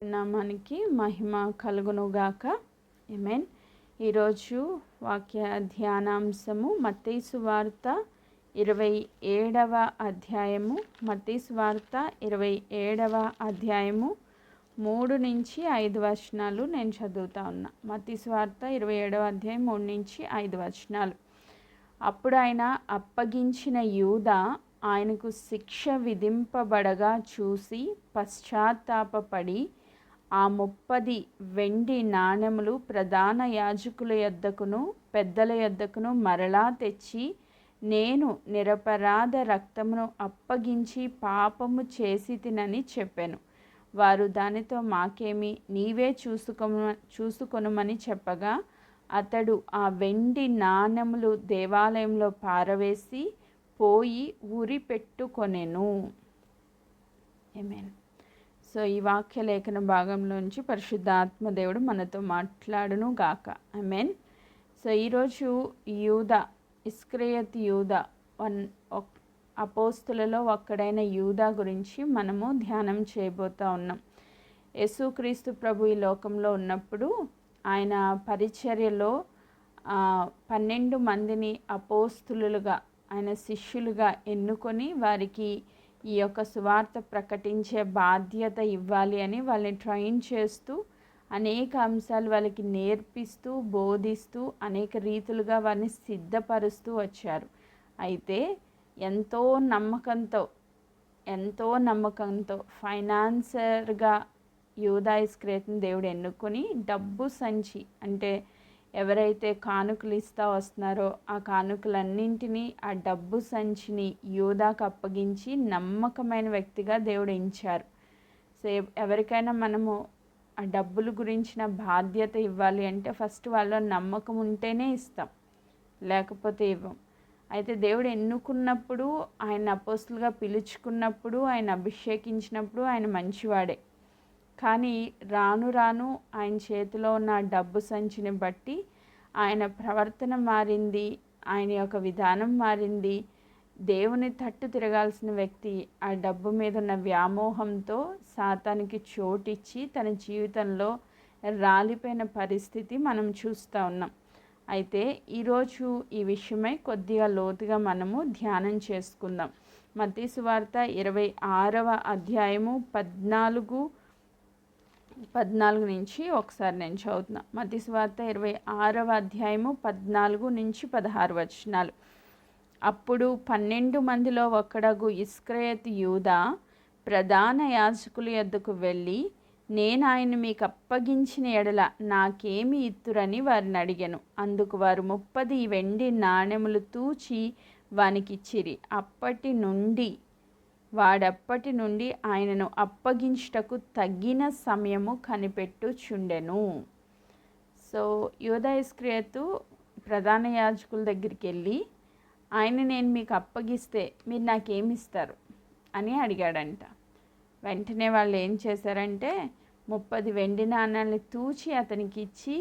నామానికి మహిమ కలుగునుగాక. ఆమేన్. ఈరోజు వాక్య ధ్యానాంశము మత్తయి సువార్త 27వ అధ్యాయము. మత్తయి సువార్త 27వ అధ్యాయము 3 నుంచి 5 వచనాలు నేను చదువుతా ఉన్నా. మత్తయి సువార్త 27వ అధ్యాయం 3 నుంచి 5 వచనాలు. అప్పుడు ఆయన అప్పగించిన యూదా ఆయనకు శిక్ష విధింపబడగా చూసి పశ్చాత్తాపపడి ఆ 30 వెండి నాణెములు ప్రధాన యాజకుల యొద్దకును పెద్దల యొద్దకును మరలా తెచ్చి, నేను నిరపరాధ రక్తమును అప్పగించి పాపము చేసి తినని చెప్పాను. వారు దానితో మాకేమి, నీవే చూసుకొనుమని చెప్పగా, అతడు ఆ వెండి నాణెములు దేవాలయంలో పారవేసి పోయి ఉరి పెట్టుకొనెను. ఆమేన్. సో ఈ వాక్య లేఖన భాగంలోంచి పరిశుద్ధాత్మ దేవుడు మనతో మాట్లాడును గాక. ఆమేన్. సో ఈరోజు యూదా, ఇస్కరియోతు యూదా, అపోస్తులలో ఒక్కడైన యూదా గురించి మనము ధ్యానం చేయబోతూ ఉన్నాం. యేసుక్రీస్తు ప్రభు ఈ లోకంలో ఉన్నప్పుడు ఆయన పరిచర్యలో 12 మందిని అపోస్తులుగా, ఆయన శిష్యులుగా ఎన్నుకొని వారికి ఈ యొక్క సువార్త ప్రకటించే బాధ్యత ఇవ్వాలి అని వాళ్ళని ట్రైన్ చేస్తూ, అనేక అంశాలు వాళ్ళకి నేర్పిస్తూ, బోధిస్తూ, అనేక రీతులుగా వారిని సిద్ధపరుస్తూ వచ్చారు. అయితే ఎంతో నమ్మకంతో ఫైనాన్సర్గా యూదా ఇస్కరియోతును దేవుడు ఎన్నుకొని డబ్బు సంచి, అంటే ఎవరైతే కానుకలు ఇస్తా వస్తున్నారో ఆ కానుకలన్నింటినీ, ఆ డబ్బు సంచిని యూదాకు అప్పగించి నమ్మకమైన వ్యక్తిగా దేవుడు ఎంచారు. సో ఎవరికైనా మనము ఆ డబ్బుల గురించిన బాధ్యత ఇవ్వాలి అంటే ఫస్ట్ వాళ్ళ నమ్మకం ఉంటేనే ఇస్తాం, లేకపోతే ఇవ్వం. అయితే దేవుడు ఎన్నుకున్నప్పుడు, ఆయన అపోస్తులుగా పిలుచుకున్నప్పుడు, ఆయన అభిషేకించినప్పుడు ఆయన మంచివాడే. కానీ రాను రాను ఆయన చేతిలో ఉన్న డబ్బు సంచిని బట్టి ఆయన ప్రవర్తన మారింది, ఆయన యొక్క విధానం మారింది. దేవుని తట్టు తిరగాల్సిన వ్యక్తి ఆ డబ్బు మీద ఉన్న వ్యామోహంతో సాతానికి చోటిచ్చి తన జీవితంలో రాలిపోయిన పరిస్థితి మనం చూస్తూ ఉన్నాం. అయితే ఈరోజు ఈ విషయమై కొద్దిగా లోతుగా మనము ధ్యానం చేసుకుందాం. మత్తయి సువార్త 26వ అధ్యాయము 14 నుంచి ఒకసారి నేను చదువుతున్నా. మత్తయి సువార్త 26వ అధ్యాయము 14 నుంచి 16 వచనాలు. అప్పుడు 12 మందిలో ఒకడగు ఇస్కరియోతు యూదా ప్రధాన యాజకుల యొద్దకు వెళ్ళి, నేను ఆయన మీకు అప్పగించిన ఎడల నాకేమి ఇత్తురని వారిని అడిగాను. అందుకు వారు 30 వెండి నాణెములు తూచి వానికిచ్చిరి. వాడప్పటి నుండి ఆయనను అప్పగించుటకు తగిన సమయము కనిపెట్టుచుండెను. సో యూదా ఇస్కరియోతు ప్రధాన యాజకుల దగ్గరికి వెళ్ళి, ఆయన నేను మీకు అప్పగిస్తే మీరు నాకేమిస్తారు అని అడిగాడంట. వెంటనే వాళ్ళు ఏం చేశారంటే 30 వెండి నాణాలని తూచి అతనికి ఇచ్చి,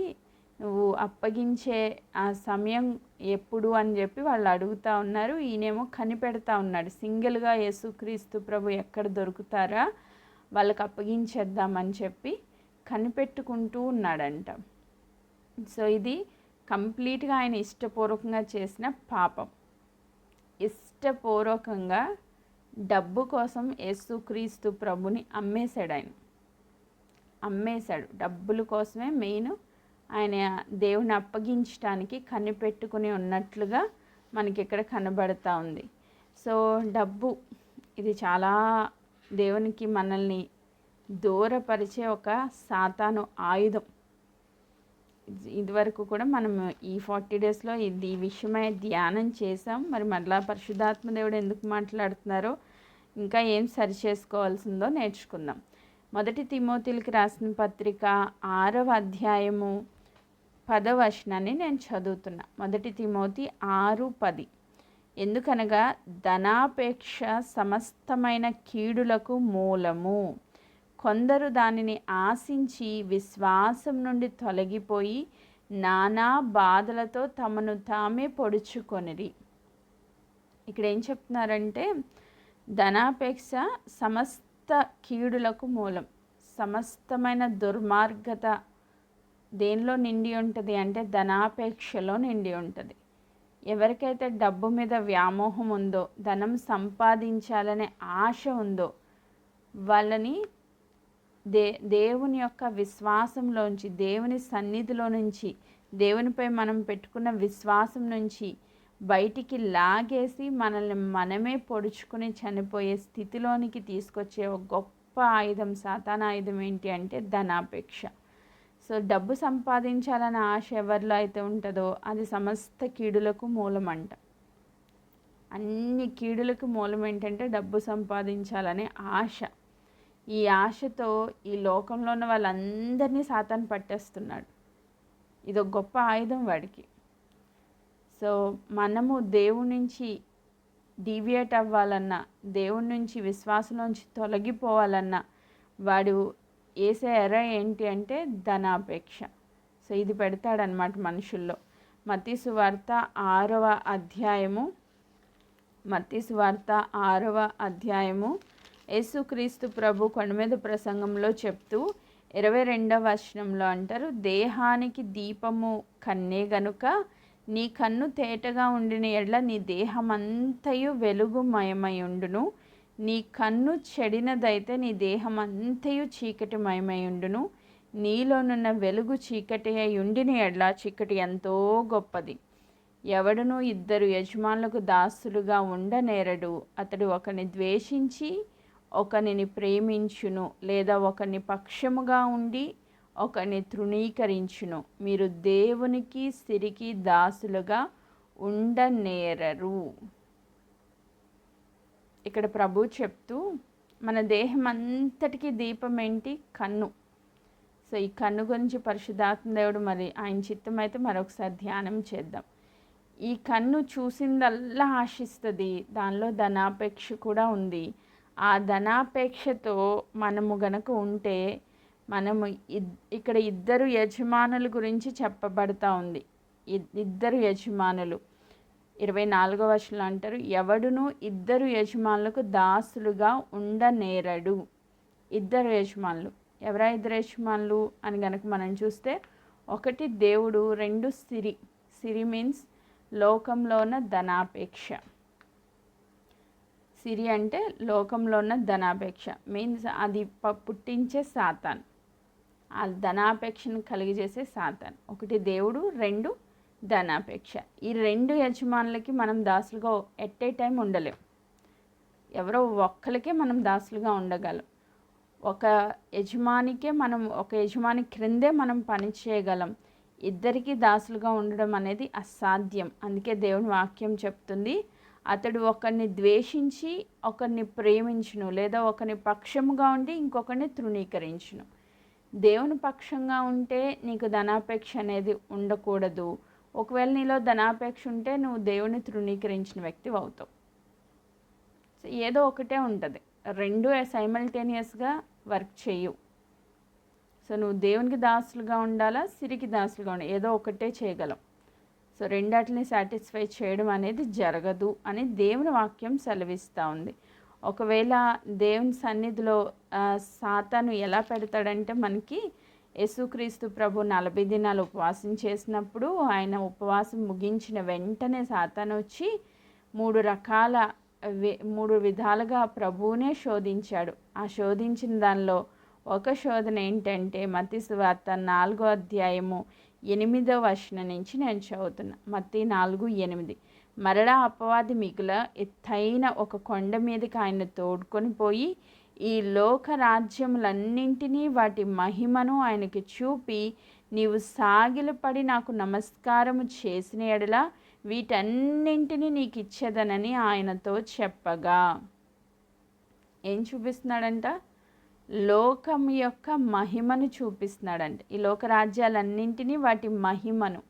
నువ్వు అప్పగించే ఆ సమయం ఎప్పుడు అని చెప్పి వాళ్ళు అడుగుతూ ఉన్నారు. ఈయనేమో కనిపెడతా ఉన్నాడు, సింగిల్గా యేసుక్రీస్తు ప్రభు ఎక్కడ దొరుకుతారా వాళ్ళకి అప్పగించేద్దామని చెప్పి కనిపెట్టుకుంటూ ఉన్నాడంట. సో ఇది కంప్లీట్గా ఆయన ఇష్టపూర్వకంగా చేసిన పాపం. ఇష్టపూర్వకంగా డబ్బు కోసం యేసుక్రీస్తు ప్రభుని అమ్మేశాడు. డబ్బుల కోసమే మెయిన్ ఆయన దేవుని అప్పగించడానికి కనిపెట్టుకుని ఉన్నట్లుగా మనకి ఇక్కడ కనబడతా ఉంది. సో డబ్బు ఇది చాలా దేవునికి మనల్ని దూరపరిచే ఒక సాతాను ఆయుధం. ఇదివరకు కూడా మనం ఈ 40 డేస్లో ఈ విషయమై ధ్యానం చేసాం. మరి మరలా పరిశుద్ధాత్మ దేవుడు ఎందుకు మాట్లాడుతున్నారో, ఇంకా ఏం సరి చేసుకోవాల్సిందో నేర్చుకుందాం. 1 తిమోతికి రాసిన పత్రిక 6వ అధ్యాయము 10వ వచనాన్ని నేను చదువుతున్నా. 1 తిమోతి 6:10. ఎందుకనగా ధనాపేక్ష సమస్తమైన కీడులకు మూలము. కొందరు దానిని ఆశించి విశ్వాసం నుండి తొలగిపోయి నానా బాధలతో తమను తామే పొడుచుకొనిరి. ఇక్కడ ఏం చెప్తున్నారంటే ధనాపేక్ష సమస్త కీడులకు మూలం. సమస్తమైన దుర్మార్గత దేనిలో నిండి ఉంటుంది అంటే ధనాపేక్షలో నిండి ఉంటుంది. ఎవరికైతే డబ్బు మీద వ్యామోహం ఉందో, ధనం సంపాదించాలనే ఆశ ఉందో, వాళ్ళని దేవుని యొక్క విశ్వాసంలోంచి, దేవుని సన్నిధిలో నుంచి, దేవునిపై మనం పెట్టుకున్న విశ్వాసం నుంచి బయటికి లాగేసి మనల్ని మనమే పొడుచుకుని చనిపోయే స్థితిలోనికి తీసుకొచ్చే ఒక గొప్ప ఆయుధం, సాతాన ఆయుధం ఏంటి అంటే ధనాపేక్ష. సో డబ్బు సంపాదించాలనే ఆశ ఎవరిలో అయితే ఉంటుందో అది సమస్త కీడులకు మూలమంట. అన్ని కీడులకు మూలం ఏంటంటే డబ్బు సంపాదించాలనే ఆశ. ఈ ఆశతో ఈ లోకంలో ఉన్న వాళ్ళందరినీ సాతాను పట్టేస్తున్నాడు. ఇది ఒక గొప్ప ఆయుధం వాడికి. సో మనము దేవుడి నుంచి డీవియేట్ అవ్వాలన్నా, దేవుడి నుంచి విశ్వాసంలోంచి తొలగిపోవాలన్నా వాడు వేసే ఎర్ర ఏంటి అంటే ధనాపేక్ష. సో ఇది పెడతాడనమాట మనుషుల్లో. మత్తయి సువార్త 6వ అధ్యాయము యేసుక్రీస్తు ప్రభు కొండ మీద ప్రసంగంలో చెప్తూ 22వ వచనంలో అంటారు, దేహానికి దీపము కన్నే గనుక నీ కన్ను తేటగా ఉండిన ఎడ్ల నీ దేహమంతయు వెలుగుమయమై ఉండును. నీ కన్ను చెడినదైతే నీ దేహమంతయు చీకటిమయమై ఉండును. నీలోనున్న వెలుగు చీకటి అయి ఉండిన ఎడ్ల చీకటి ఎంతో గొప్పది. ఎవడునూ 2 యజమానులకు దాసులుగా ఉండనేరడు. అతడు ఒకని ద్వేషించి ఒకనిని ప్రేమించును, లేదా ఒకని పక్షముగా ఉండి ఒకని తృణీకరించును. మీరు దేవునికి సిరికి దాసులుగా ఉండనేరరు. ఇక్కడ ప్రభు చెప్తూ మన దేహం అంతటికీ దీపం ఏంటి? కన్ను. సో ఈ కన్ను గురించి పరిశుద్ధాత్మ దేవుడు మరి ఆయన చిత్తం అయితే మరొకసారి ధ్యానం చేద్దాం. ఈ కన్ను చూసిందల్లా ఆశిస్తుంది, దానిలో ధనాపేక్ష కూడా ఉంది. ఆ ధనాపేక్షతో మనము గనక ఉంటే మనము ఇక్కడ 2 యజమానుల గురించి చెప్పబడతా ఉంది. 2 యజమానులు 24వ వచనంలో అంటారు, ఎవడును 2 యజమానులకు దాసులుగా ఉండనేరడు. 2 యజమానులు ఎవరా 2 యజమానులు అని గనక మనం చూస్తే, 1 దేవుడు, 2 సిరి. సిరి మీన్స్ లోకంలో ఉన్న ధనాపేక్ష. సిరి అంటే లోకంలో ఉన్న ధనాపేక్ష మీన్స్ అది పుట్టించే సాతాన్, ఆ ధనాపేక్షను కలిగజేసే సాతాన్. 1 దేవుడు, 2 ధనాపేక్ష. ఈ 2 యజమానులకి మనం దాసులుగా ఎట్ ఏ టైం ఉండలేం. ఎవరో ఒక్కరికే మనం దాసులుగా ఉండగలం. ఒక యజమాని క్రిందే మనం పని చేయగలం. 2కి దాసులుగా ఉండడం అనేది అసాధ్యం. అందుకే దేవుని వాక్యం చెప్తుంది, అతడు ఒకరిని ద్వేషించి ఒకరిని ప్రేమించును, లేదా ఒకరిని పక్షముగా ఉండి ఇంకొకరిని తృణీకరించును. దేవుని పక్షంగా ఉంటే నీకు ధనాపేక్ష అనేది ఉండకూడదు. ఒకవేళ నీలో ధనాపేక్ష ఉంటే నువ్వు దేవుని తృణీకరించిన వ్యక్తి అవుతావు. సో ఏదో ఒకటే ఉంటుంది, 2 సైమల్టేనియస్గా వర్క్ చేయు. సో నువ్వు దేవునికి దాసులుగా ఉండాలా, సిరికి దాసులుగా ఉండాలి, ఏదో ఒకటే చేయగలం. సో రెండాటిని సాటిస్ఫై చేయడం అనేది జరగదు అని దేవుని వాక్యం సెలవిస్తూ ఉంది. ఒకవేళ దేవుని సన్నిధిలో సాతాను ఎలా పెడతాడంటే, మనకి యేసుక్రీస్తు ప్రభు 40 దినాలు ఉపవాసం చేసినప్పుడు ఆయన ఉపవాసం ముగించిన వెంటనే సాతాను వచ్చి 3 విధాలుగా ప్రభువునే శోధించాడు. ఆ శోధించిన దానిలో ఒక శోధన ఏంటంటే మత్తయి సువార్త 4వ అధ్యాయము 8వ వచనం నుంచి నేను చదువుతున్నా. మత్తయి 4:8. మరలా అపవాది మిగుల ఎత్తైన ఒక కొండ మీదకి ఆయన తోడుకొని పోయి ఈ లోక రాజ్యములన్నింటినీ వాటి మహిమను ఆయనకి చూపి, నీవు సాగిలపడి నాకు నమస్కారము చేసిన ఎడల వీటన్నింటినీ నీకు ఇచ్చేదనని ఆయనతో చెప్పగా. ఏం చూపిస్తున్నాడంట? లోకం యొక్క మహిమను చూపిస్తున్నాడంట. ఈ లోక రాజ్యాలన్నింటినీ వాటి మహిమను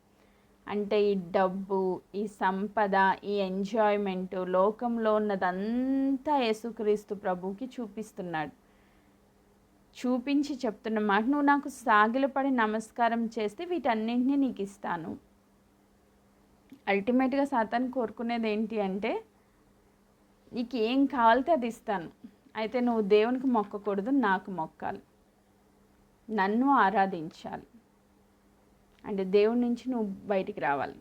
అంటే ఈ డబ్బు, ఈ సంపద, ఈ ఎంజాయ్మెంట్, లోకంలో ఉన్నదంతా యేసుక్రీస్తు ప్రభువుకి చూపిస్తున్నాడు. చూపించి చెప్తున్న మాట, నువ్వు నాకు సాగిలపడి నమస్కారం చేస్తే వీటన్నింటినీ నీకు ఇస్తాను. అల్టిమేట్గా సాతాను కోరుకునేది ఏంటి అంటే, నీకు ఏం కావాలితే అది ఇస్తాను, అయితే నువ్వు దేవునికి మొక్కకూడదు, నాకు మొక్కాలి. నన్ను ఆరాధించాలి. అంటే దేవుడి నుంచి నువ్వు బయటికి రావాలి.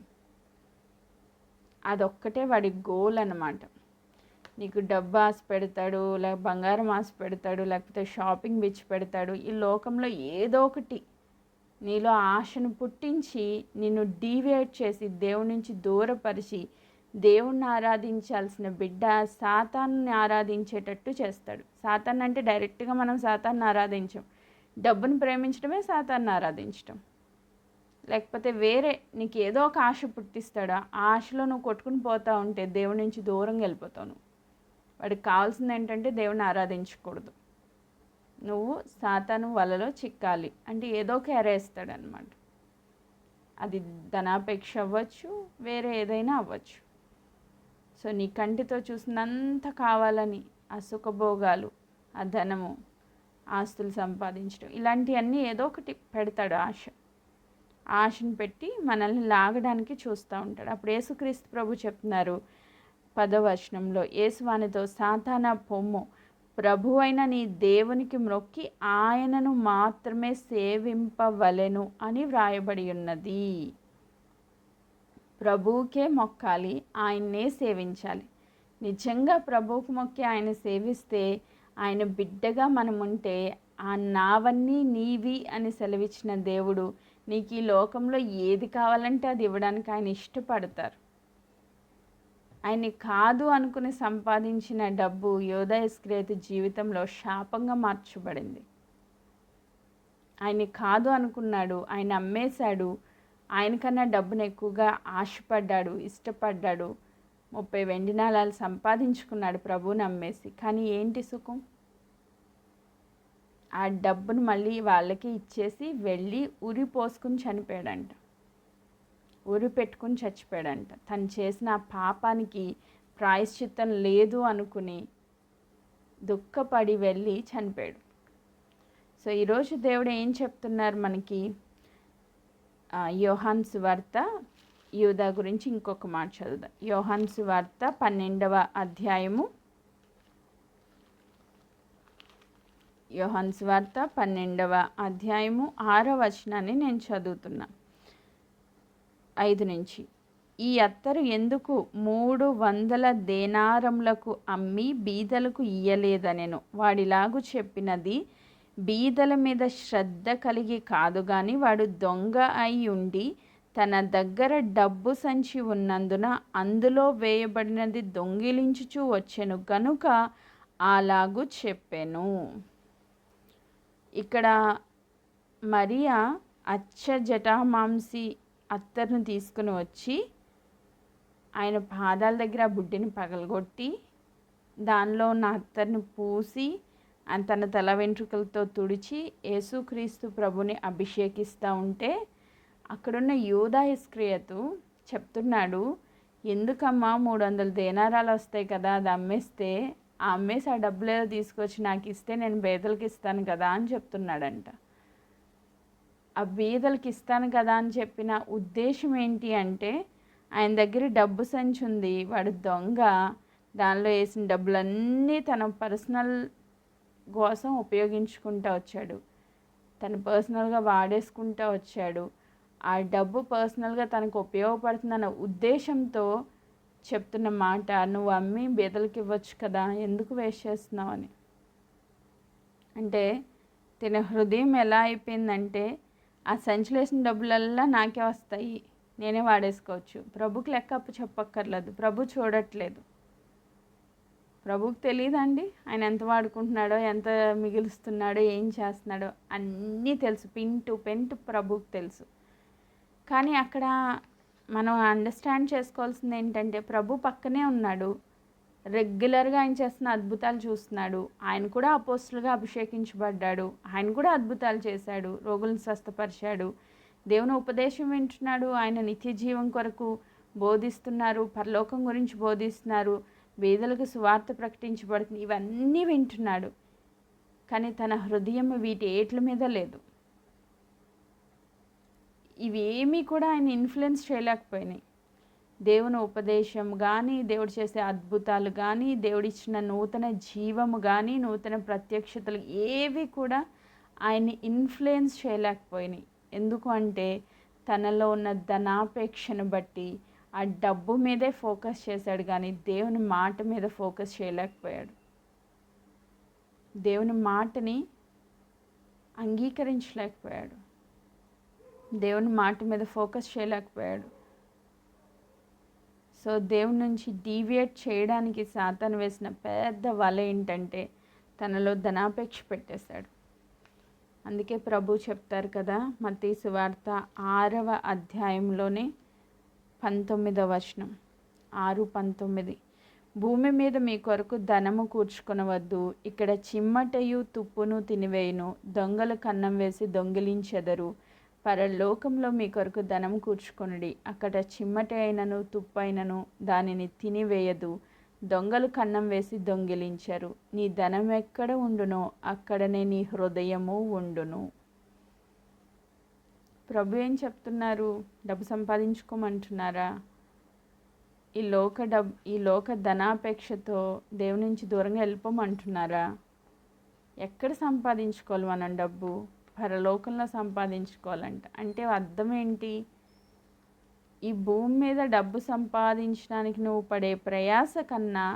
అదొక్కటే వాడి గోల్ అన్నమాట. నీకు డబ్బు ఆశ పెడతాడు, లేక బంగారం ఆశ పెడతాడు, లేకపోతే షాపింగ్ పిచ్చి పెడతాడు. ఈ లోకంలో ఏదో ఒకటి నీలో ఆశను పుట్టించి నిన్ను డీవియేట్ చేసి దేవుడి నుంచి దూరపరిచి దేవుణ్ణి ఆరాధించాల్సిన బిడ్డ సాతాన్ని ఆరాధించేటట్టు చేస్తాడు. సాతాన్ అంటే డైరెక్ట్గా మనం సాతాన్ని ఆరాధించం. డబ్బును ప్రేమించడమే సాతాన్ని ఆరాధించడం. లేకపోతే వేరే నీకు ఏదో ఒక ఆశ పుట్టిస్తాడు. ఆ ఆశలో నువ్వు కొట్టుకుని పోతూ ఉంటే దేవుడి నుంచి దూరంగా వెళ్ళిపోతావు. నువ్వు వాడికి కావాల్సింది ఏంటంటే దేవుడిని ఆరాధించకూడదు. నువ్వు సాతాను వలలో చిక్కాలి అంటే ఏదో ఒక ఎరేస్తాడనమాట. అది ధనాపేక్ష అవ్వచ్చు, వేరే ఏదైనా అవ్వచ్చు. సో నీ కంటితో చూసినంత కావాలని ఆ సుఖభోగాలు, ఆ ధనము, ఆస్తులు సంపాదించడం, ఇలాంటివన్నీ ఏదో ఒకటి పెడతాడు. ఆశను పెట్టి మనల్ని లాగడానికి చూస్తూ ఉంటాడు. అప్పుడు యేసుక్రీస్తు ప్రభు చెప్తున్నారు 10వ వచనంలో, యేసువానితో సాతానా పొమ్ము, ప్రభువైన నీ దేవునికి మ్రొక్కి ఆయనను మాత్రమే సేవింపవలెను అని వ్రాయబడి ఉన్నది. ప్రభువుకే మొక్కాలి, ఆయన్నే సేవించాలి. నిజంగా ప్రభువుకు మొక్కి ఆయన సేవిస్తే, ఆయన బిడ్డగా మనముంటే, ఆ నావన్నీ నీవి అని సెలవిచ్చిన దేవుడు నీకు ఈ లోకంలో ఏది కావాలంటే అది ఇవ్వడానికి ఆయన ఇష్టపడతారు. ఆయన్ని కాదు అనుకుని సంపాదించిన డబ్బు యోధా ఇస్కరియోతు జీవితంలో శాపంగా మార్చబడింది. ఆయన్ని కాదు అనుకున్నాడు, ఆయన అమ్మేశాడు. ఆయనకన్నా డబ్బును ఎక్కువగా ఆశపడ్డాడు, ఇష్టపడ్డాడు. 30 వెండి నాణాలు సంపాదించుకున్నాడు ప్రభువుని అమ్మేసి. కానీ ఏంటి సుఖం? ఆ డబ్బును మళ్ళీ వాళ్ళకి ఇచ్చేసి వెళ్ళి ఉరి పోసుకుని చనిపోయాడంట. ఉరి పెట్టుకుని చచ్చిపోయాడంట. తను చేసిన ఆ పాపానికి ప్రాయశ్చిత్తం లేదు అనుకుని దుఃఖపడి వెళ్ళి చనిపోయాడు. సో ఈరోజు దేవుడు ఏం చెప్తున్నారు మనకి? యోహాను సువార్త యూదా గురించి ఇంకొక మాట చదువుదాం. యోహాను సువార్త 12వ అధ్యాయము. యోహాను సువార్త 12వ అధ్యాయము 6వ వచనాన్ని నేను చదువుతున్నా, 5 నుంచి. ఈ అత్తరు ఎందుకు 300 దేనారములకు అమ్మి బీదలకు ఇయ్యలేదనెను. వాడిలాగు చెప్పినది బీదల మీద శ్రద్ధ కలిగి కాదు గాని, వాడు దొంగ అయి ఉండి తన దగ్గర డబ్బు సంచి ఉన్నందున అందులో వేయబడినది దొంగిలించుచూ వచ్చెను గనుక అలాగూ చెప్పెను. ఇక్కడ మరియా అచ్చ జటామాంసి అత్తరును తీసుకుని వచ్చి ఆయన పాదాల దగ్గర ఆ బుడ్డిని పగలగొట్టి దానిలో ఉన్న అత్తరుని పూసి తన తల వెంట్రుకలతో తుడిచి యేసుక్రీస్తు ప్రభుని అభిషేకిస్తూ ఉంటే అక్కడున్న యూదా ఇస్కరియోతు చెప్తున్నాడు, ఎందుకమ్మా 300 దేనారాలు వస్తాయి కదా, అది అమ్మేస్తే అమ్మేసి ఆ డబ్బులు ఏదో తీసుకొచ్చి నాకు ఇస్తే నేను బీదలకి ఇస్తాను కదా అని చెప్తున్నాడంట. ఆ బీదలకి ఇస్తాను కదా అని చెప్పిన ఉద్దేశం ఏంటి అంటే, ఆయన దగ్గర డబ్బు సంచి ఉంది, వాడు దొంగ, దానిలో వేసిన డబ్బులన్నీ తన పర్సనల్ కోసం ఉపయోగించుకుంటూ వచ్చాడు, తను పర్సనల్గా వాడేసుకుంటూ వచ్చాడు. ఆ డబ్బు పర్సనల్గా తనకు ఉపయోగపడుతుందన్న ఉద్దేశంతో చెప్తున్న మాట, నువ్వు అమ్మి బీదలకి ఇవ్వచ్చు కదా, ఎందుకు వేస్ట్ చేస్తున్నావు అని. అంటే తన హృదయం ఎలా అయిపోయిందంటే, ఆ సంచిలో వేసిన డబ్బులల్లా నాకే వస్తాయి, నేనే వాడేసుకోవచ్చు, ప్రభుకి లెక్క అప్పు చెప్పక్కర్లేదు, ప్రభు చూడట్లేదు. ప్రభుకి తెలియదండి ఆయన ఎంత వాడుకుంటున్నాడో, ఎంత మిగులుస్తున్నాడో, ఏం చేస్తున్నాడో అన్నీ తెలుసు, పిన్ టు ప్రభుకి తెలుసు. కానీ అక్కడ మనం అండర్స్టాండ్ చేసుకోవాల్సింది ఏంటంటే, ప్రభు పక్కనే ఉన్నాడు, రెగ్యులర్గా ఆయన చేస్తున్న అద్భుతాలు చూస్తున్నాడు. ఆయన కూడా అపోస్తులుగా అభిషేకించబడ్డాడు, ఆయన కూడా అద్భుతాలు చేశాడు, రోగులను స్వస్థపరిచాడు, దేవుని ఉపదేశం వింటున్నాడు, ఆయన నిత్య జీవం కొరకు బోధిస్తున్నారు, పరలోకం గురించి బోధిస్తున్నారు, బీదలకు సువార్త ప్రకటించబడుతుంది, ఇవన్నీ వింటున్నాడు. కానీ తన హృదయం వీటి ఏట్ల మీద లేదు. ఇవేమీ కూడా ఆయన ఇన్ఫ్లుయెన్స్ చేయలేకపోయినాయి. దేవుని ఉపదేశం కానీ, దేవుడు చేసే అద్భుతాలు కానీ, దేవుడిచ్చిన నూతన జీవము కానీ, నూతన ప్రత్యక్షతలు ఏవి కూడా ఆయన్ని ఇన్ఫ్లుయెన్స్ చేయలేకపోయినాయి. ఎందుకు అంటే తనలో ఉన్న ధనాపేక్షను బట్టి ఆ డబ్బు మీదే ఫోకస్ చేశాడు, కానీ దేవుని మాట మీద ఫోకస్ చేయలేకపోయాడు. దేవుని మాటని అంగీకరించలేకపోయాడు. దేవుని మాట మీద ఫోకస్ చేయలేకపోయాడు. సో దేవుని నుంచి డీవియేట్ చేయడానికి సాతాను వేసిన పెద్ద వల ఏంటంటే తనలో ధనాపేక్ష పెట్టేశాడు. అందుకే ప్రభు చెప్తారు కదా, మత్తయి సువార్త 6వ అధ్యాయంలోనే 19వ వచనం, 6:19, భూమి మీద మీ కొరకు ధనము కూర్చుకొనవద్దు, ఇక్కడ చిమ్మటయు తుప్పును తినివేయును, దొంగలు కన్నం వేసి దొంగిలించెదరు. పరలోకంలో మీ కొరకు ధనము కూర్చుకొనుడి, అక్కడ చిమ్మట అయినను తుప్పైనను దానిని తినివేయదు, దొంగలు కన్నం వేసి దొంగిలించరు. నీ ధనం ఎక్కడ ఉండునో అక్కడనే నీ హృదయము ఉండును. ప్రభు ఏం చెప్తున్నారు? డబ్బు సంపాదించుకోమంటున్నారా? ఈ లోక ధనాపేక్షతో దేవుని నుంచి దూరంగా వెళ్ళిపోమంటున్నారా? ఎక్కడ సంపాదించుకోవాలి మనం డబ్బు? పరలోకంలో సంపాదించుకోవాలంట. అంటే అర్థం ఏంటి? ఈ భూమి మీద డబ్బు సంపాదించడానికి నువ్వు పడే ప్రయాస కన్నా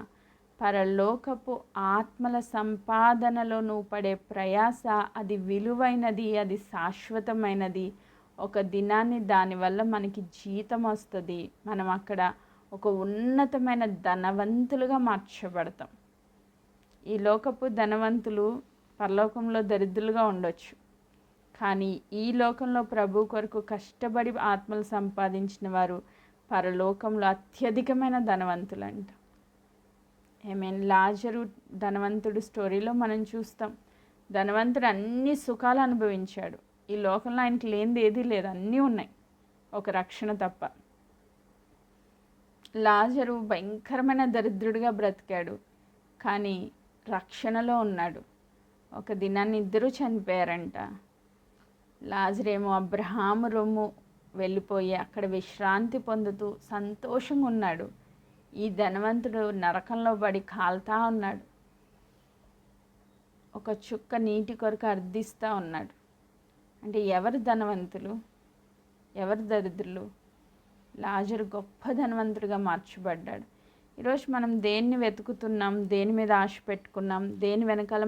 పరలోకపు ఆత్మల సంపాదనలో నువ్వు పడే ప్రయాస అది విలువైనది, అది శాశ్వతమైనది. ఒక దినాన్ని దానివల్ల మనకి జీతం వస్తుంది. మనం అక్కడ ఒక ఉన్నతమైన ధనవంతులుగా మార్చబడతాం. ఈ లోకపు ధనవంతులు పరలోకంలో దరిద్రులుగా ఉండొచ్చు, కానీ ఈ లోకంలో ప్రభు కొరకు కష్టపడి ఆత్మలు సంపాదించిన వారు పరలోకంలో అత్యధికమైన ధనవంతులంట. లాజరు ధనవంతుడు స్టోరీలో మనం చూస్తాం. ధనవంతుడు అన్ని సుఖాలు అనుభవించాడు. ఈ లోకంలో ఆయనకి లేనిది ఏదీ లేదు, అన్నీ ఉన్నాయి, ఒక రక్షణ తప్ప. లాజరు భయంకరమైన దరిద్రుడిగా బ్రతికాడు, కానీ రక్షణలో ఉన్నాడు. ఒక దినాన్ని ఇద్దరూ చనిపోయారంట. లాజరేమో అబ్రహాము రొమ్ము వెళ్ళిపోయి అక్కడ విశ్రాంతి పొందుతూ సంతోషంగా ఉన్నాడు. ఈ ధనవంతుడు నరకంలో పడి కాలుతా ఉన్నాడు. ఒక చుక్క నీటి కొరకు అర్థిస్తూ ఉన్నాడు. అంటే ఎవరు ధనవంతులు, ఎవరు దరిద్రులు? లాజరు గొప్ప ధనవంతుడిగా మార్చబడ్డాడు. ఈరోజు మనం దేన్ని వెతుకుతున్నాం? దేని మీద ఆశ పెట్టుకున్నాం? దేని వెనకాల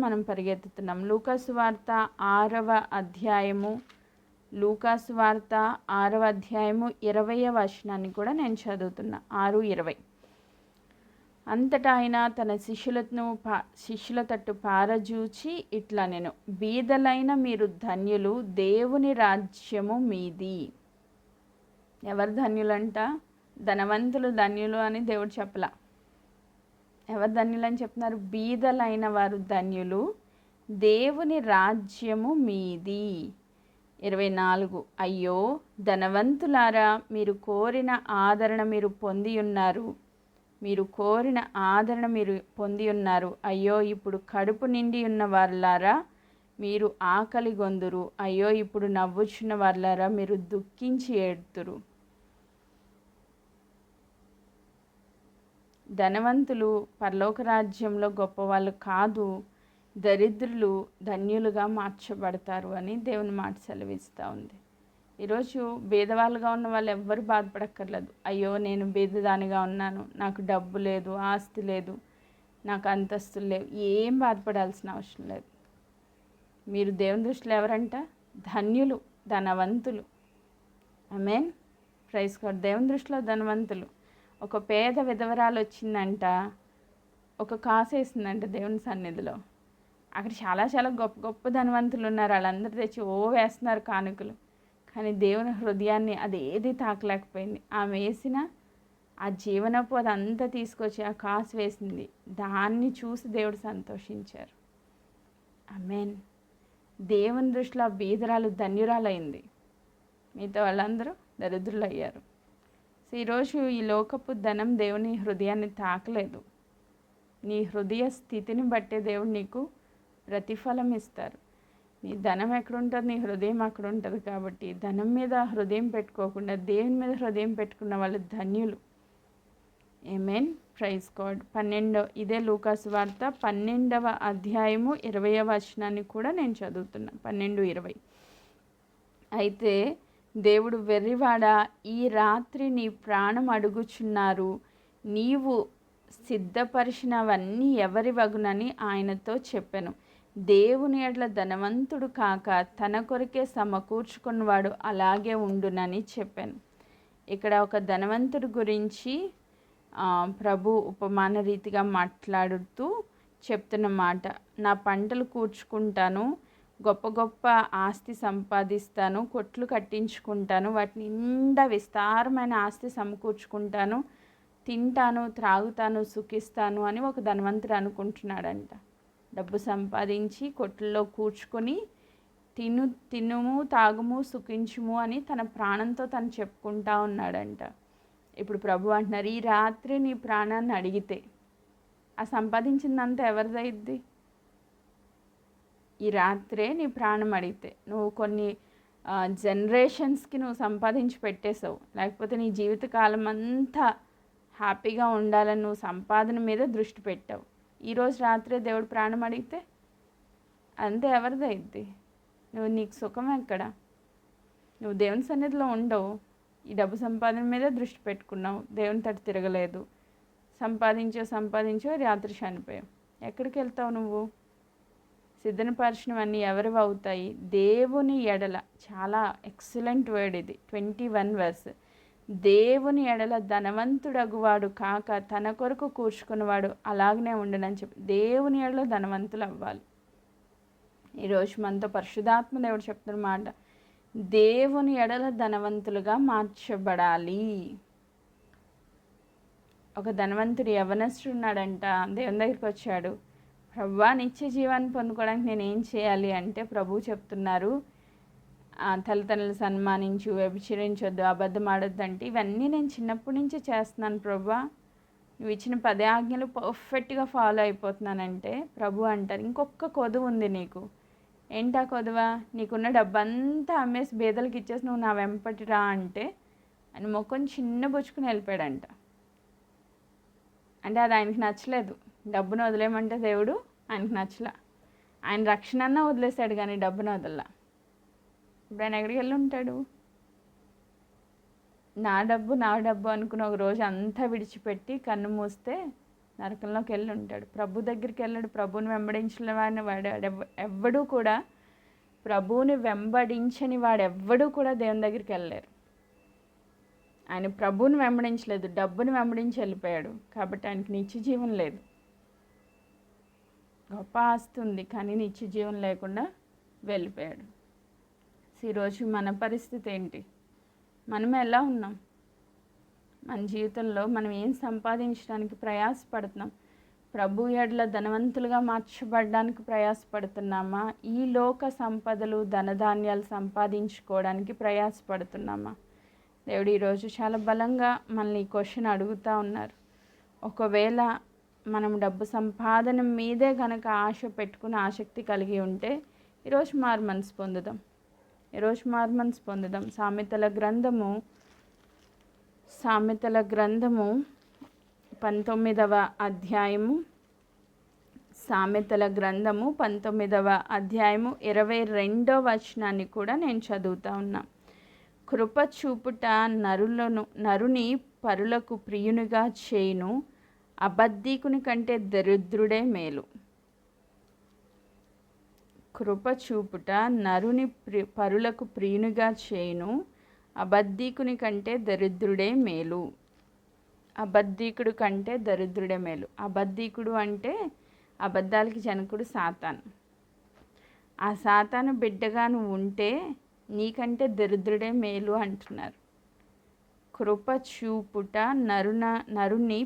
మనం పరిగెత్తుతున్నాం? లూకాసు వార్త 6వ అధ్యాయము 20వ వచనాన్ని కూడా నేను చదువుతున్నా. 6:20. అంతటా ఆయన తన శిష్యుల తట్టు పారజూచి ఇట్లా నేను, బీదలైన మీరు ధన్యులు, దేవుని రాజ్యము మీది. ఎవరు ధన్యులంట? ధనవంతులు ధన్యులు అని దేవుడు చెప్పలా. ఎవరు ధన్యులు అని చెప్తున్నారు? బీదలైన వారు ధన్యులు, దేవుని రాజ్యము మీది. 24, అయ్యో ధనవంతులారా, మీరు కోరిన ఆదరణ మీరు పొంది ఉన్నారు. అయ్యో ఇప్పుడు కడుపు నిండి ఉన్న వారులారా, మీరు ఆకలి గొందురు. అయ్యో ఇప్పుడు నవ్వుచున్న వారులారా, మీరు దుఃఖించి ఏడ్తురు. ధనవంతులు పరలోక రాజ్యంలో గొప్పవాళ్ళు కాదు, దరిద్రులు ధన్యులుగా మార్చబడతారు అని దేవుని మాట సెలవిస్తూ ఉంది. ఈరోజు బీదవాళ్ళుగా ఉన్న వాళ్ళు ఎవ్వరు బాధపడక్కర్లేదు. అయ్యో నేను బీదదానిగా ఉన్నాను, నాకు డబ్బు లేదు, ఆస్తి లేదు, నాకు అంతస్తులు లేవు, ఏం బాధపడాల్సిన అవసరం లేదు. మీరు దేవుని దృష్టిలో ఎవరంట? ధన్యులు, ధనవంతులు. ఆమేన్, ప్రైజ్ గాడ్. దేవుని దృష్టిలో ధనవంతులు. ఒక పేద విధవరాలు వచ్చిందంట, ఒక కాసు వేసిందంట దేవుని సన్నిధిలో. అక్కడ చాలా చాలా గొప్ప గొప్ప ధనవంతులు ఉన్నారు, వాళ్ళందరూ తెచ్చి వేస్తున్నారు కానుకలు. కానీ దేవుని హృదయాన్ని అది ఏది తాకలేకపోయింది. ఆమె వేసిన ఆ జీవనోపాధి అంతా తీసుకొచ్చి ఆ కాసు వేసింది. దాన్ని చూసి దేవుడు సంతోషించారు. ఆమేన్. దేవుని దృష్టిలో ఆ బీదరాలు ధన్యురాలైంది, మిగతా వాళ్ళందరూ దరిద్రులు అయ్యారు. సో ఈరోజు ఈ లోకపు ధనం దేవుని హృదయాన్ని తాకలేదు. నీ హృదయ స్థితిని బట్టే దేవుడు నీకు ప్రతిఫలం ఇస్తారు. నీ ధనం ఎక్కడుంటుంది, నీ హృదయం అక్కడ ఉంటుంది. కాబట్టి ధనం మీద హృదయం పెట్టుకోకుండా దేవుని మీద హృదయం పెట్టుకున్న వాళ్ళు ధన్యులు. ఆమేన్. Praise God. ఇదే లూకాసు వార్త 12వ అధ్యాయము 20వ వచనాన్ని కూడా నేను చదువుతున్నా. 12:20. అయితే దేవుడు, వెర్రివాడా, ఈ రాత్రి నీ ప్రాణం అడుగుచున్నారు, నీవు సిద్ధపరిచినవన్నీ ఎవరి వగునని ఆయనతో చెప్పెను. దేవుని ఎడ్ల ధనవంతుడు కాక తన కొరకే సమకూర్చుకున్నవాడు అలాగే ఉండునని చెప్పాను. ఇక్కడ ఒక ధనవంతుడి గురించి ప్రభు ఉపమాన రీతిగా మాట్లాడుతూ చెప్తున్న మాట, నా పంటలు కూర్చుకుంటాను, గొప్ప గొప్ప ఆస్తి సంపాదిస్తాను, కొట్లు కట్టించుకుంటాను, వాటిని నిండా విస్తారమైన ఆస్తి సమకూర్చుకుంటాను, తింటాను, త్రాగుతాను, సుఖిస్తాను అని ఒక ధనవంతుడు అనుకుంటున్నాడంట. డబ్బు సంపాదించి కొట్లలో కూర్చుకొని తినుము, తాగుము, సుఖించుము అని తన ప్రాణంతో తను చెప్పుకుంటా ఉన్నాడంట. ఇప్పుడు ప్రభు అంటున్నారు, ఈ రాత్రి నీ ప్రాణాన్ని అడిగితే ఆ సంపాదించిందంతా ఎవరిదైద్ది? ఈ రాత్రే నీ ప్రాణం అడిగితే నువ్వు కొన్ని జనరేషన్స్కి నువ్వు సంపాదించి పెట్టేసావు, లేకపోతే నీ జీవితకాలం అంతా హ్యాపీగా ఉండాలని నువ్వు సంపాదన మీద దృష్టి పెట్టావు. ఈరోజు రాత్రే దేవుడు ప్రాణం అడిగితే అంతే ఎవరిదైద్ది? నీకు సుఖం ఎక్కడ? నువ్వు దేవుని సన్నిధిలో ఉండవు, ఈ డబ్బు సంపాదన మీద దృష్టి పెట్టుకున్నావు, దేవుని తట్టు తిరగలేదు, సంపాదించో రాత్రి చనిపోయావు. ఎక్కడికి వెళ్తావు నువ్వు? సిద్ధపరిచినవన్నీ ఎవరివి అవుతాయి? దేవుని ఎడల, చాలా ఎక్సలెంట్ వర్డ్ ఇది, 21 verse. దేవుని ఎడల ధనవంతుడగువాడు కాక తన కొరకు కూర్చుకున్నవాడు అలాగనే ఉండనని చెప్పి దేవుని ఎడల ధనవంతులు అవ్వాలి. ఈరోజు మనతో పరిశుద్ధాత్మ దేవుడు చెప్తున్న మాట, దేవుని ఎడల ధనవంతులుగా మార్చబడాలి. ఒక ధనవంతుడు యవనస్తుడు ఉన్నాడంట, దేవుని దగ్గరికి వచ్చాడు, ప్రభువా నిత్య జీవాన్ని పొందుకోవడానికి నేను ఏం చేయాలి అంటే ప్రభు చెప్తున్నారు, తల్లిదండ్రులు సన్మానించు, వ్యభిచరించొద్దు, అబద్ధం ఆడొద్దు అంటే ఇవన్నీ నేను చిన్నప్పటి నుంచే చేస్తున్నాను ప్రభువా, నువ్వు ఇచ్చిన 10 ఆజ్ఞలు పర్ఫెక్ట్గా ఫాలో అయిపోతున్నానంటే ప్రభు అంటారు, ఇంకొక కొదువు ఉంది నీకు. ఏంటా కొదువా? నీకున్న డబ్బంతా అమ్మేసి బేదలకు ఇచ్చేసి నువ్వు నా వెంపటి రా అంటే ఆయన మొక్కని చిన్న బుచ్చుకుని వెళ్ళిపోయాడంట. అంటే అది ఆయనకి నచ్చలేదు. డబ్బును వదిలేయమంటే దేవుడు ఆయనకు నచ్చలా. ఆయన రక్షణ అన్నా వదిలేశాడు కానీ డబ్బును వదల్లా. ఇప్పుడు ఆయన ఎక్కడికి వెళ్ళి ఉంటాడు? నా డబ్బు అనుకుని ఒక రోజు అంతా విడిచిపెట్టి కన్ను మూస్తే నరకంలోకి వెళ్ళి ఉంటాడు. ప్రభు దగ్గరికి వెళ్ళాడు. ప్రభువుని వెంబడించిన వాడిని ఎవ్వడూ కూడా, ప్రభువుని వెంబడించని వాడెవ్వడూ కూడా దేవుని దగ్గరికి వెళ్ళలేరు. ఆయన ప్రభువుని వెంబడించలేదు, డబ్బుని వెంబడించి వెళ్ళిపోయాడు. కాబట్టి ఆయనకి నిత్య జీవం లేదు. గొప్ప ఆస్తి ఉంది కానీ నిత్య జీవం లేకుండా వెళ్ళిపోయాడు. ఈరోజు మన పరిస్థితి ఏంటి? మనం ఎలా ఉన్నాం? మన జీవితంలో మనం ఏం సంపాదించడానికి ప్రయాసపడుతున్నాం? ప్రభు ఎడల ధనవంతులుగా మార్చబడడానికి ప్రయాసపడుతున్నామా? ఈ లోక సంపదలు, ధనధాన్యాలు సంపాదించుకోవడానికి ప్రయాసపడుతున్నామా? దేవుడు ఈరోజు చాలా బలంగా మనల్ని ఈ క్వశ్చన్ అడుగుతూ ఉన్నారు. ఒకవేళ మనం డబ్బు సంపాదన మీదే కనుక ఆశ పెట్టుకుని ఆసక్తి కలిగి ఉంటే ఈరోజు మారుమనసు పొందుదాం. సామెతల గ్రంథము 19వ అధ్యాయము 22వ వచనాన్ని కూడా నేను చదువుతా ఉన్నా. కృప చూపుట నరుని పరులకు ప్రియునిగా చేయును, అబద్ధీకుని కంటే దరిద్రుడే మేలు. కృప చూపుట నరుని పరులకు ప్రియునిగా చేయును, అబద్ధీకుని కంటే దరిద్రుడే మేలు. అబద్ధీకుడు కంటే దరిద్రుడే మేలు. అబద్ధీకుడు అంటే అబద్ధాలకి జనకుడు సాతాను. ఆ సాతాను బిడ్డగా నువ్వు ఉంటే నీకంటే దరిద్రుడే మేలు అంటున్నారు. కృప చూపుట నరుని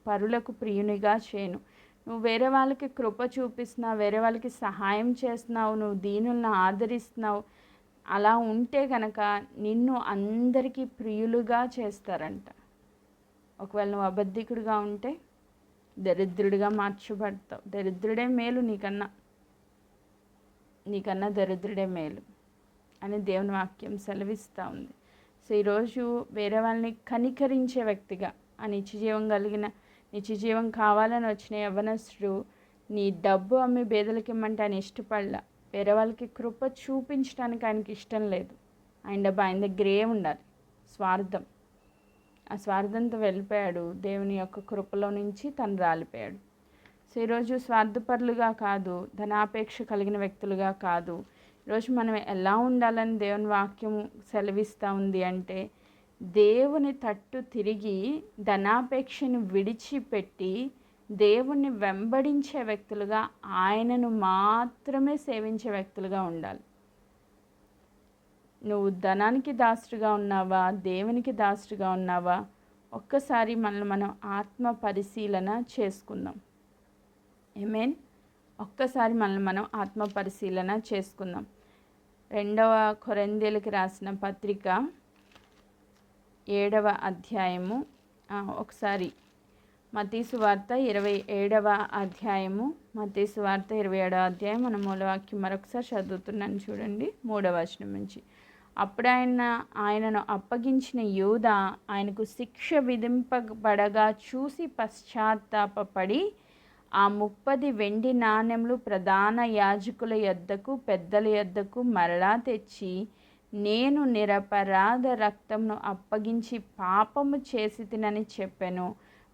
పరులకు ప్రియునిగా చేయును. నువ్వు వేరే వాళ్ళకి కృప చూపిస్తున్నావు, వేరే వాళ్ళకి సహాయం చేస్తున్నావు, నువ్వు దీనులను ఆదరిస్తున్నావు, అలా ఉంటే కనుక నిన్ను అందరికీ ప్రియులుగా చేస్తారంట. ఒకవేళ నువ్వు అబద్ధికుడిగా ఉంటే దరిద్రుడిగా మార్చబడతావు. దరిద్రుడే మేలు, నీకన్నా దరిద్రుడే మేలు అని దేవుని వాక్యం సెలవిస్తూ ఉంది. సో ఈరోజు వేరే వాళ్ళని కనికరించే వ్యక్తిగా, ఆ నిత్యజీవం కావాలని వచ్చిన యవ్వనస్తుడు నీ డబ్బు అమ్మి బేదలకి ఇమ్మంటే ఆయన ఇష్టపడలా. వేరే వాళ్ళకి కృప చూపించడానికి ఆయనకి ఇష్టం లేదు. ఆయన డబ్బు ఆయన దగ్గరే ఉండాలి. స్వార్థం, ఆ స్వార్థంతో వెళ్ళిపోయాడు. దేవుని యొక్క కృపలో నుంచి తను రాలిపోయాడు. సో ఈరోజు స్వార్థపరులుగా కాదు, ధనాపేక్ష కలిగిన వ్యక్తులుగా కాదు, ఈరోజు మనం ఎలా ఉండాలని దేవుని వాక్యం సెలవిస్తూ ఉంది అంటే, దేవుని తట్టు తిరిగి ధనాపేక్షని విడిచిపెట్టి దేవుణ్ణి వెంబడించే వ్యక్తులుగా, ఆయనను మాత్రమే సేవించే వ్యక్తులుగా ఉండాలి. నువ్వు ధనానికి దాసుడుగా ఉన్నావా, దేవునికి దాసుడుగా ఉన్నావా? ఒక్కసారి మనల్ని మనం ఆత్మ పరిశీలన చేసుకుందాం. ఆమేన్. ఒక్కసారి మనల్ని మనం ఆత్మ పరిశీలన చేసుకుందాం. 2వ కొరింథీయులకు రాసిన పత్రిక 7వ అధ్యాయము, ఒకసారి మత్తయి సువార్త 27వ అధ్యాయము, మత్తయి సువార్త 27వ అధ్యాయం మన మూలవాక్యం మరొకసారి చదువుతున్నాను చూడండి, 3వ వచనం నుంచి. అప్పుడు ఆయనను అప్పగించిన యూదా ఆయనకు శిక్ష విధింపబడగా చూసి పశ్చాత్తాపపడి ఆ 30 వెండి నాణెములు ప్రధాన యాజకుల యొద్దకు పెద్దల యొద్దకు మరలా తెచ్చి, నేను నిరపరాధ రక్తంను అప్పగించి పాపము చేసి తినని చెప్పెను.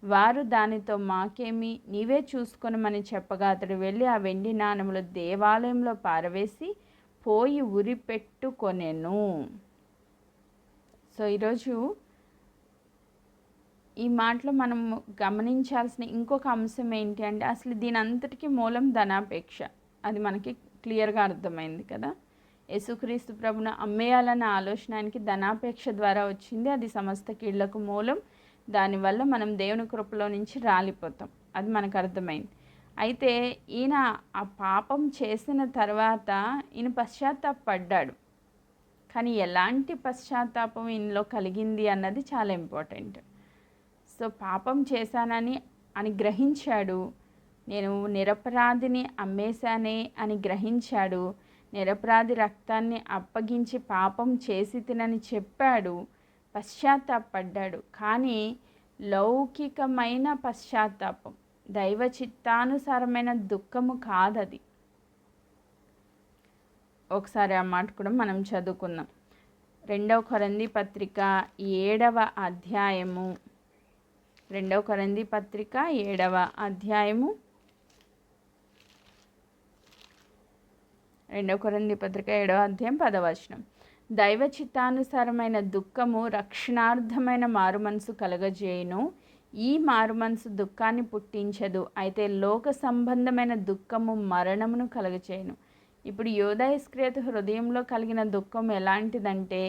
వారు దానితో మాకేమి, నీవే చూసుకొనమని చెప్పగా అతడు వెళ్ళి ఆ వెండి నాణెములు దేవాలయంలో పారవేసి పోయి ఉరి పెట్టుకొనెను. సో ఈరోజు ఈ మాటలో మనం గమనించాల్సిన ఇంకొక అంశం ఏంటి అంటే, అసలు దీని అంతటికీ మూలం ధనాపేక్ష. అది మనకి క్లియర్గా అర్థమైంది కదా. యేసుక్రీస్తు ప్రభును అమ్మేయాలన్న ఆలోచన ఆయనకి ధనాపేక్ష ద్వారా వచ్చింది. అది సమస్త కీళ్లకు మూలం. దానివల్ల మనం దేవుని కృపలో నుంచి రాలిపోతాం. అది మనకు అర్థమైంది. అయితే ఈయన ఆ పాపం చేసిన తర్వాత ఈయన పశ్చాత్తాపడ్డాడు. కానీ ఎలాంటి పశ్చాత్తాపం ఈయనలో కలిగింది అన్నది చాలా ఇంపార్టెంట్. సో పాపం చేశానని గ్రహించాడు. నేను నిరపరాధిని అమ్మేశానే అని గ్రహించాడు. నిరపరాధి రక్తాన్ని అప్పగించి పాపం చేసి తినని చెప్పాడు. పశ్చాత్తాపడ్డాడు. కానీ లౌకికమైన పశ్చాత్తాపం, దైవ చిత్తానుసారమైన దుఃఖము కాదది. ఒకసారి ఆ మాట కూడా మనం చదువుకుందాం. 2వ కొరింథీ పత్రిక 7వ అధ్యాయము, 2వ కొరింథీ పత్రిక 7వ అధ్యాయము, 2వ కొరింథీ పత్రిక 7వ అధ్యాయం 10వ వచనం. దైవ చిత్తానుసారమైన దుఃఖము రక్షణార్థమైన మారుమనసు కలగజేయును. ఈ మారుమనసు దుఃఖాన్ని పుట్టించదు, అయితే లోక సంబంధమైన దుఃఖము మరణమును కలగచేయును. ఇప్పుడు యూదా ఇస్కరియోతు హృదయంలో కలిగిన దుఃఖం ఎలాంటిదంటే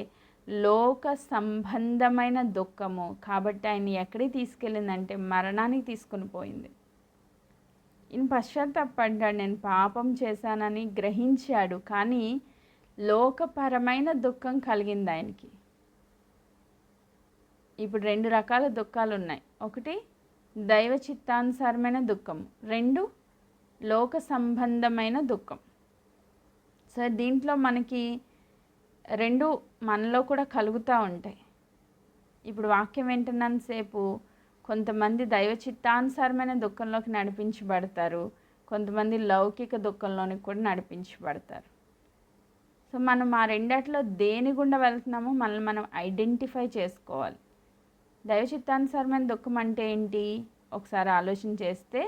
లోక సంబంధమైన దుఃఖము. కాబట్టి ఆయన ఎక్కడికి తీసుకెళ్ళిందంటే మరణానికి తీసుకుని పోయింది. ఈయన పశ్చాత్తాపడ్డాడు, నేను పాపం చేశానని గ్రహించాడు. కానీ లోకపరమైన దుఃఖం కలిగింది ఆయనకి. ఇప్పుడు 2 రకాల దుఃఖాలు ఉన్నాయి. ఒకటి దైవ చిత్తానుసారమైన దుఃఖం, 2 లోక సంబంధమైన దుఃఖం. సో దీంట్లో మనకి 2 మనలో కూడా కలుగుతూ ఉంటాయి. ఇప్పుడు వాక్యం వింటున్నంతసేపు కొంతమంది దైవ చిత్తానుసారమైన దుఃఖంలోకి నడిపించబడతారు, కొంతమంది లౌకిక దుఃఖంలోనికి కూడా నడిపించబడతారు. సో మనం ఆ రెండిట్లో దేని గుండా వెళ్తున్నామో మనల్ని మనం ఐడెంటిఫై చేసుకోవాలి. దైవ చిత్తానుసారమైన దుఃఖం అంటే ఏంటి ఒకసారి ఆలోచన చేస్తే,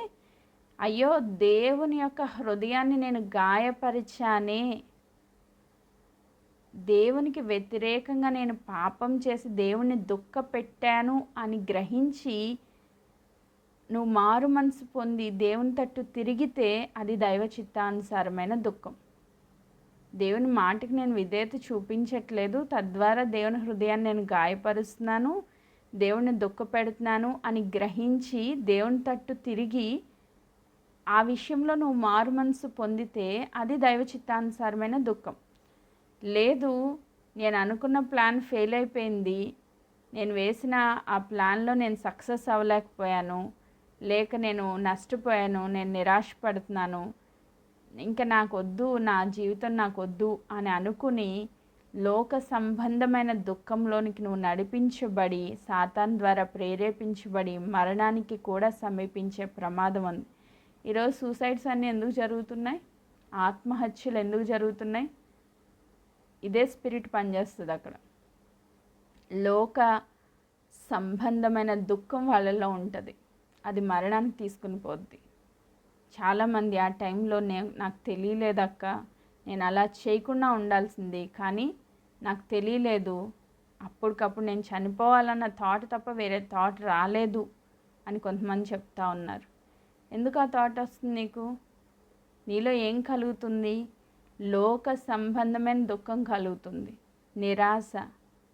అయ్యో దేవుని యొక్క హృదయాన్ని నేను గాయపరిచానే, దేవునికి వ్యతిరేకంగా నేను పాపం చేసి దేవుణ్ణి దుఃఖపెట్టాను అని గ్రహించి నువ్వు మారు మనసు పొంది దేవుని తట్టు తిరిగితే అది దైవ చిత్తానుసారమైన దుఃఖం. దేవుని మాటకి నేను విధేయత చూపించట్లేదు, తద్వారా దేవుని హృదయాన్ని నేను గాయపరుస్తున్నాను, దేవుణ్ణి దుఃఖపెడుతున్నాను అని గ్రహించి దేవుని తట్టు తిరిగి ఆ విషయంలో నువ్వు మారు మనసు పొందితే అది దైవ చిత్తానుసారమైన దుఃఖం. లేదు, నేను అనుకున్న ప్లాన్ ఫెయిల్ అయిపోయింది, నేను వేసిన ఆ ప్లాన్లో నేను సక్సెస్ అవ్వలేకపోయాను, లేక నేను నష్టపోయాను, నేను నిరాశపడుతున్నాను, ఇంకా నాకు వద్దు, నా జీవితం నాకు వద్దు అని అనుకుని లోక సంబంధమైన దుఃఖంలోనికి నువ్వు నడిపించబడి సాతాన్ ద్వారా ప్రేరేపించబడి మరణానికి కూడా సమీపించే ప్రమాదం ఉంది. ఈరోజు సూసైడ్స్ అన్నీ ఎందుకు జరుగుతున్నాయి? ఆత్మహత్యలు ఎందుకు జరుగుతున్నాయి? ఇదే స్పిరిట్ పనిచేస్తుంది అక్కడ. లోక సంబంధమైన దుఃఖం వాళ్ళలో ఉంటుంది, అది మరణానికి తీసుకుని పోద్ది. చాలామంది ఆ టైంలో నాకు తెలియలేదక్క, నేను అలా చేయకుండా ఉండాల్సింది, కానీ నాకు తెలియలేదు, అప్పటికప్పుడు నేను చనిపోవాలన్న థాట్ తప్ప వేరే థాట్ రాలేదు అని కొంతమంది చెప్తా ఉన్నారు. ఎందుకు ఆ థాట్ వస్తుంది నీకు? నీలో ఏం కలుగుతుంది? లోక సంబంధమైన దుఃఖం కలుగుతుంది, నిరాశ,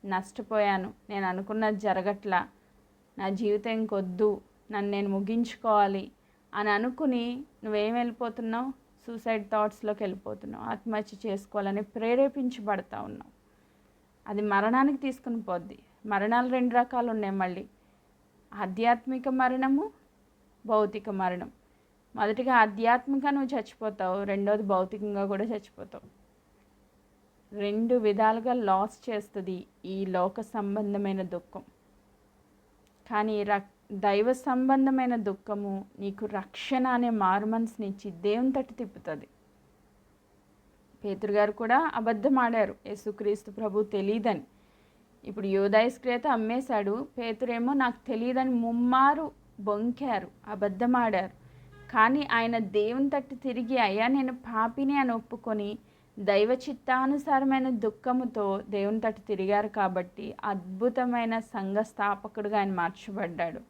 నష్టపోయాను, నేను అనుకున్నది జరగట్లా, నా జీవితం ఇంకొద్దు, నన్ను నేను ముగించుకోవాలి అని అనుకుని నువ్వేం వెళ్ళిపోతున్నావు? సూసైడ్ థాట్స్లోకి వెళ్ళిపోతున్నావు, ఆత్మహత్య చేసుకోవాలని ప్రేరేపించబడతా ఉన్నావు. అది మరణానికి తీసుకుని పోద్ది. మరణాలు 2 రకాలు ఉన్నాయి మళ్ళీ, ఆధ్యాత్మిక మరణము, భౌతిక మరణం. మొదటిగా ఆధ్యాత్మికంగా నువ్వు చచ్చిపోతావు, రెండోది భౌతికంగా కూడా చచ్చిపోతావు. 2 విధాలుగా లాస్ చేస్తుంది ఈ లోక సంబంధమైన దుఃఖం. కానీ దైవ సంబంధమైన దుఃఖము నీకు రక్షణ అనే మారుమనసునిచ్చి దేవుని తట్టు తిప్పుతుంది. పేతురు గారు కూడా అబద్ధం ఆడారు, యేసుక్రీస్తు ప్రభు తెలియదని. ఇప్పుడు యూదాయిస్క్రియత అమ్మేశాడు, పేతురేమో నాకు తెలియదని ముమ్మారు బొంకారు, అబద్ధం ఆడారు. కానీ ఆయన దేవుని తట్టు తిరిగి, అయ్యా నేను పాపిని అని ఒప్పుకొని దైవ చిత్తానుసారమైన దుఃఖముతో దేవుని తట్టు తిరిగారు కాబట్టి అద్భుతమైన సంఘ స్థాపకుడుగా ఆయన మార్చబడ్డాడు.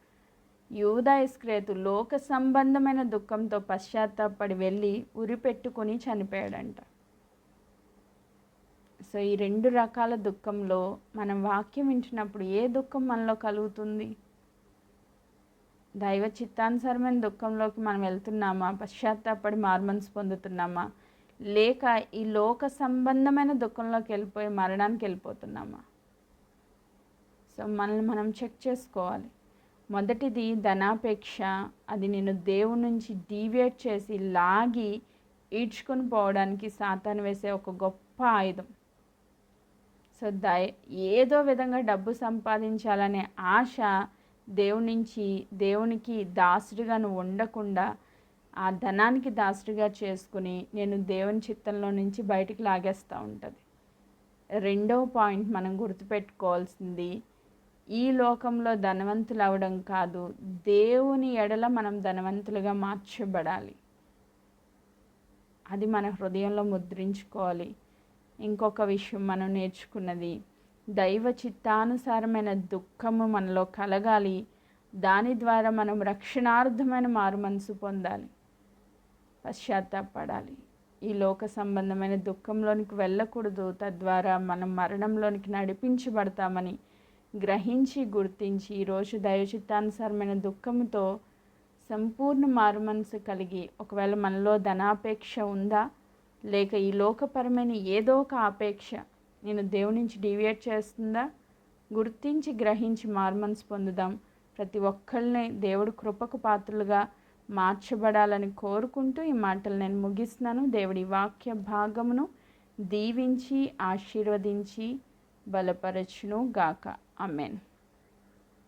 యూదా ఇస్కరియోతు లోక సంబంధమైన దుఃఖంతో పశ్చాత్తాపడి వెళ్ళి ఉరి పెట్టుకొని చనిపోయాడంట. సో ఈ 2 రకాల దుఃఖంలో మనం వాక్యం వింటున్నప్పుడు ఏ దుఃఖం మనలో కలుగుతుంది? దైవ చిత్తానుసారమైన దుఃఖంలోకి మనం వెళ్తున్నామా? పశ్చాత్తాపడి మారుమనసు పొందుతున్నామా? లేక ఈ లోక సంబంధమైన దుఃఖంలోకి వెళ్ళిపోయి మరణానికి వెళ్ళిపోతున్నామా? సో మనల్ని మనం చెక్ చేసుకోవాలి. మొదటిది ధనాపేక్ష, అది నేను దేవుని నుంచి డీవియేట్ చేసి లాగి ఈడ్చుకొని పోవడానికి సాతాను వేసే ఒక గొప్ప ఆయుధం. సో ఏదో విధంగా డబ్బు సంపాదించాలనే ఆశ దేవునికి దాసుడిగా నువ్వు ఉండకుండా ఆ ధనానికి దాసుడిగా చేసుకుని నేను దేవుని చిత్తంలో నుంచి బయటికి లాగేస్తూ ఉంటుంది. 2వ పాయింట్ మనం గుర్తుపెట్టుకోవాల్సింది, ఈ లోకంలో ధనవంతులు అవడం కాదు, దేవుని ఎడల మనం ధనవంతులుగా మార్చబడాలి. అది మన హృదయంలో ముద్రించుకోవాలి. ఇంకొక విషయం మనం నేర్చుకున్నది, దైవ చిత్తానుసారమైన దుఃఖము మనలో కలగాలి. దాని ద్వారా మనం రక్షణార్థమైన మారుమనసు పొందాలి, పశ్చాత్తాపడాలి. ఈ లోక సంబంధమైన దుఃఖంలోనికి వెళ్ళకూడదు, తద్వారా మనం మరణంలోనికి నడిపించబడతామని గ్రహించి గుర్తించి ఈరోజు దైవ చిత్తానుసారమైన దుఃఖంతో సంపూర్ణ మారుమనసు కలిగి, ఒకవేళ మనలో ధనాపేక్ష ఉందా, లేక ఈ లోకపరమైన ఏదో ఒక ఆపేక్ష నేను దేవుని నుంచి డీవియేట్ చేస్తుందా, గుర్తించి గ్రహించి మారుమనసు పొందుదాం. ప్రతి ఒక్కళ్ళని దేవుడు కృపకు పాత్రలుగా మార్చబడాలని కోరుకుంటూ ఈ మాటలు నేను ముగిస్తున్నాను. దేవుడి వాక్య భాగమును దీవించి ఆశీర్వదించి బలపరచును గాక. ఆమేన్.